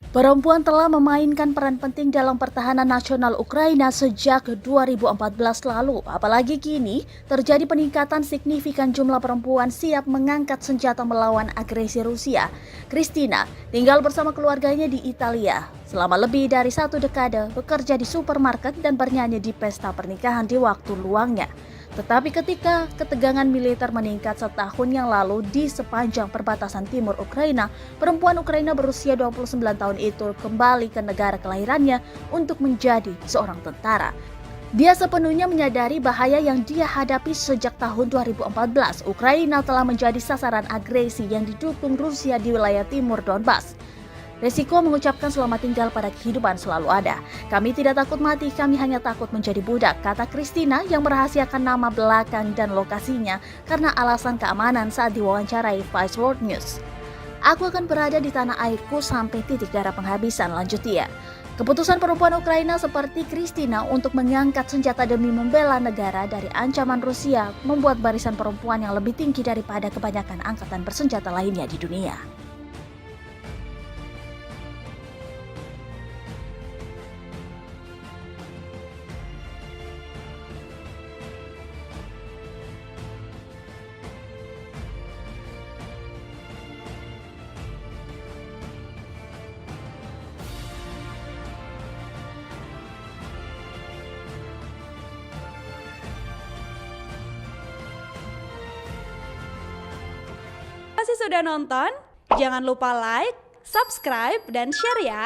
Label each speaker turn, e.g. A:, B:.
A: Perempuan telah memainkan peran penting dalam pertahanan nasional Ukraina sejak 2014 lalu. Apalagi kini terjadi peningkatan signifikan jumlah perempuan siap mengangkat senjata melawan agresi Rusia. Kristina tinggal bersama keluarganya di Italia. Selama lebih dari 1 dekade bekerja di supermarket dan bernyanyi di pesta pernikahan di waktu luangnya. Tetapi ketika ketegangan militer meningkat setahun yang lalu di sepanjang perbatasan timur Ukraina, perempuan Ukraina berusia 29 tahun itu kembali ke negara kelahirannya untuk menjadi seorang tentara. Dia sepenuhnya menyadari bahaya yang dia hadapi sejak tahun 2014. Ukraina telah menjadi sasaran agresi yang didukung Rusia di wilayah timur Donbas. Resiko mengucapkan selamat tinggal pada kehidupan selalu ada. Kami tidak takut mati, kami hanya takut menjadi budak, kata Kristina yang merahasiakan nama belakang dan lokasinya karena alasan keamanan saat diwawancarai Vice World News. Aku akan berada di tanah airku sampai titik darah penghabisan, lanjut dia. Keputusan perempuan Ukraina seperti Kristina untuk mengangkat senjata demi membela negara dari ancaman Rusia membuat barisan perempuan yang lebih tinggi daripada kebanyakan angkatan bersenjata lainnya di dunia.
B: Terima kasih sudah nonton, jangan lupa like, subscribe, dan share ya.